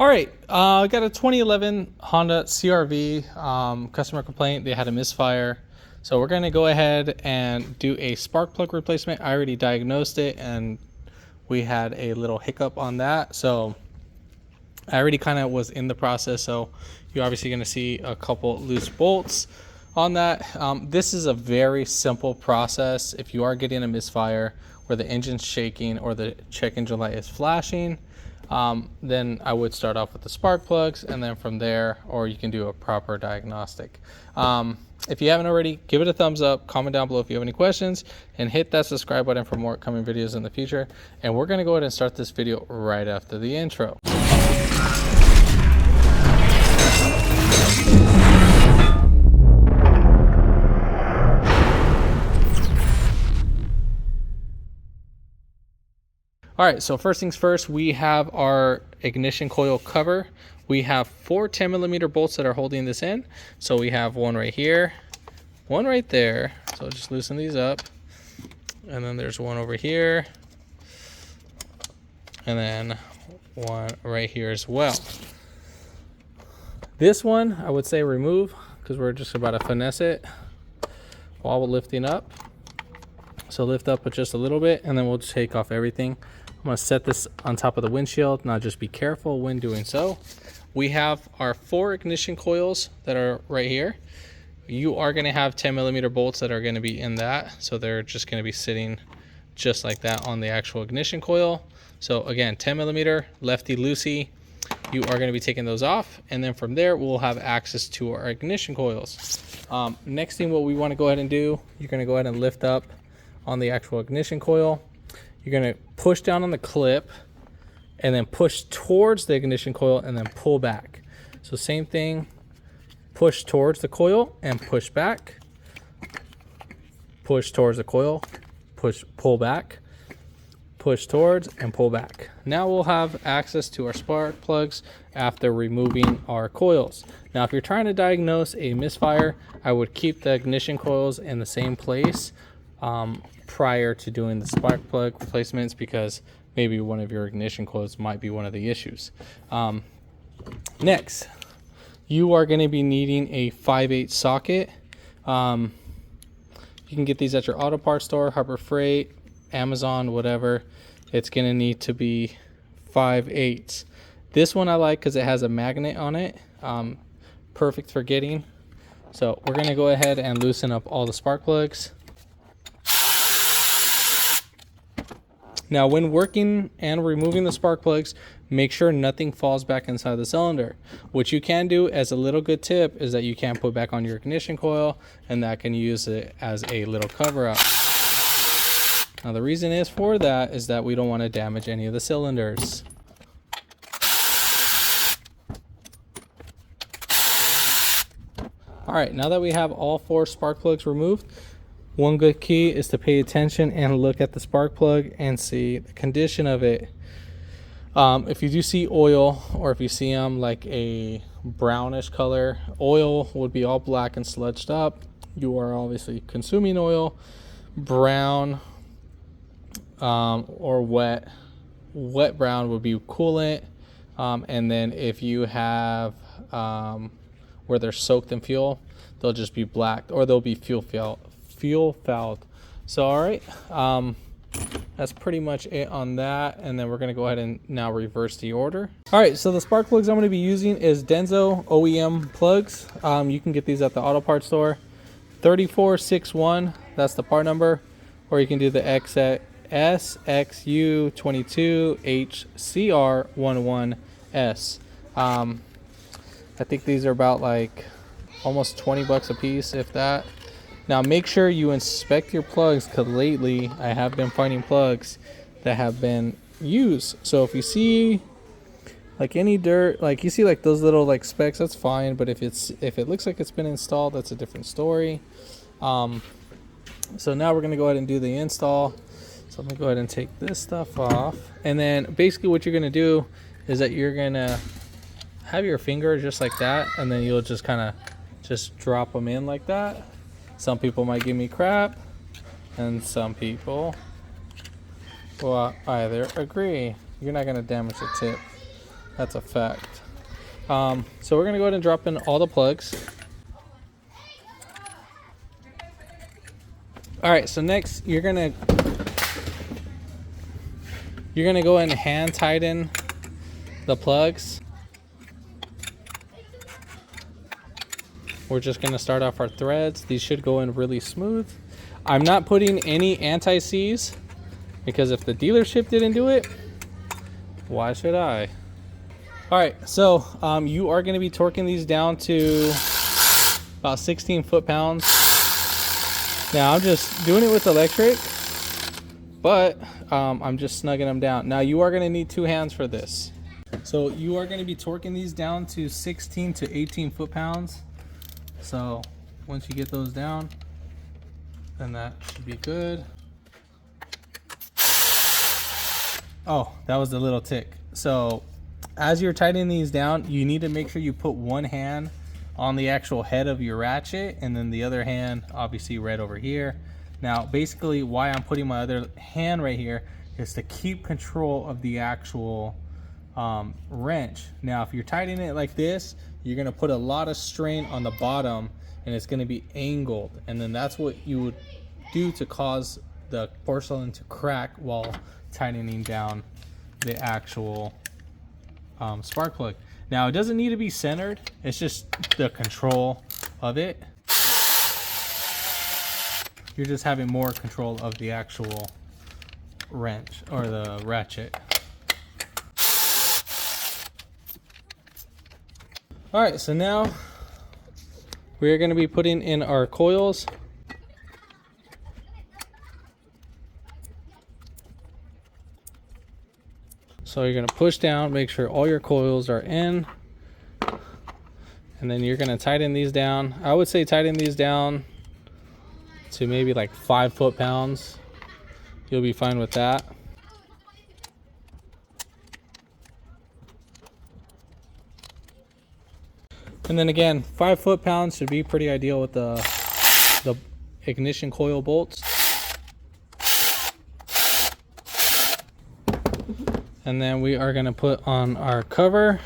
All right, I got a 2011 Honda CRV customer complaint. They had a misfire. So we're going to go ahead and do a spark plug replacement. I already diagnosed it and we had a little hiccup on that. So I already kind of was in the process. So you're obviously going to see a couple loose bolts on that. This is a very simple process. If you are getting a misfire where the engine's shaking or the check engine light is flashing, then I would start off with the spark plugs, and then from there, or you can do a proper diagnostic. If you haven't already, give it a thumbs up, comment down below if you have any questions, and hit that subscribe button for more upcoming videos in the future. And we're going to go ahead and start this video right after the intro. All right, so first things first, we have our ignition coil cover. We have 4 10mm bolts that are holding this in. So we have one right here, one right there. So just loosen these up. And then there's one over here. And then one right here as well. This one, I would say remove, because we're just about to finesse it while we're lifting up. So lift up with just a little bit, and then we'll just take off everything. I'm going to set this on top of the windshield. Now just be careful when doing so. We have our 4 ignition coils that are right here. You are going to have 10mm bolts that are going to be in that. So they're just going to be sitting just like that on the actual ignition coil. So again, 10mm, lefty loosey. You are going to be taking those off. And then from there, we'll have access to our ignition coils. Next thing what we want to go ahead and do, you're going to go ahead and lift up on the actual ignition coil. You're going to push down on the clip and then push towards the ignition coil and then pull back. So same thing, push towards the coil and push back. Push towards the coil, pull back. Push towards and pull back. Now we'll have access to our spark plugs after removing our coils. Now if you're trying to diagnose a misfire, I would keep the ignition coils in the same place prior to doing the spark plug replacements, because maybe one of your ignition coils might be one of the issues. Next, you are going to be needing a 5/8 socket. You can get these at your auto parts store, Harbor Freight, Amazon, whatever. It's going to need to be 5/8. This one I like because it has a magnet on it. Perfect for getting. So we're going to go ahead and loosen up all the spark plugs. Now, when working and removing the spark plugs, make sure nothing falls back inside the cylinder. What you can do as a little good tip is that you can put back on your ignition coil, and that can use it as a little cover up. Now, the reason is for that is that we don't want to damage any of the cylinders. All right, now that we have all 4 spark plugs removed, one good key is to pay attention and look at the spark plug and see the condition of it. If you do see oil, or if you see them like a brownish color, oil would be all black and sludged up. You are obviously consuming oil. Brown or wet brown would be coolant. And then if you have where they're soaked in fuel, they'll just be black, or they'll be fuel fouled. So all right, that's pretty much it on that. And then we're going to go ahead and now reverse the order. All right, so the spark plugs I'm going to be using is Denso OEM plugs. You can get these at the auto parts store. 3461, that's the part number, or you can do the SXU22HCR11S. I think these are about like almost 20 bucks a piece, if that. Now make sure you inspect your plugs, because lately I have been finding plugs that have been used. So if you see like any dirt, like you see like those little like specks, that's fine. But if it looks like it's been installed, that's a different story. So now we're gonna go ahead and do the install. So I'm gonna go ahead and take this stuff off. And then basically what you're gonna do is that you're gonna have your finger just like that, and then you'll just kind of just drop them in like that. Some people might give me crap, and some people will either agree. You're not going to damage the tip. That's a fact. So we're gonna go ahead and drop in all the plugs. All right, so next you're gonna go ahead and hand tighten the plugs. We're just gonna start off our threads. These should go in really smooth. I'm not putting any anti-seize because if the dealership didn't do it, why should I? All right, so you are gonna be torquing these down to about 16 foot-pounds. Now I'm just doing it with electric, but I'm just snugging them down. Now you are gonna need 2 hands for this. So you are gonna be torquing these down to 16 to 18 foot-pounds. So once you get those down, then that should be good. Oh, that was the little tick. So as you're tightening these down, you need to make sure you put one hand on the actual head of your ratchet and then the other hand obviously right over here. Now basically why I'm putting my other hand right here is to keep control of the actual wrench. Now if you're tightening it like this, you're going to put a lot of strain on the bottom and it's going to be angled, and then that's what you would do to cause the porcelain to crack while tightening down the actual spark plug. Now it doesn't need to be centered, it's just the control of it. You're just having more control of the actual wrench or the ratchet. All right, so now we are going to be putting in our coils. So you're going to push down, make sure all your coils are in, and then you're going to tighten these down. I would say tighten these down to maybe like 5 foot-pounds. You'll be fine with that. And then again, 5 foot-pounds should be pretty ideal with the ignition coil bolts. And then we are going to put on our cover,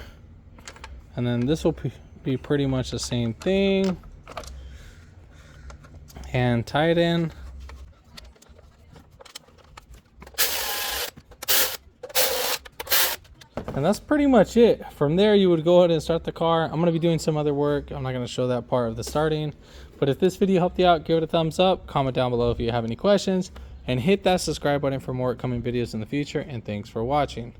and then this will be pretty much the same thing. Hand tighten. And that's pretty much it. From there, you would go ahead and start the car. I'm going to be doing some other work. I'm not going to show that part of the starting. But if this video helped you out, give it a thumbs up. Comment down below if you have any questions. And hit that subscribe button for more upcoming videos in the future. And thanks for watching.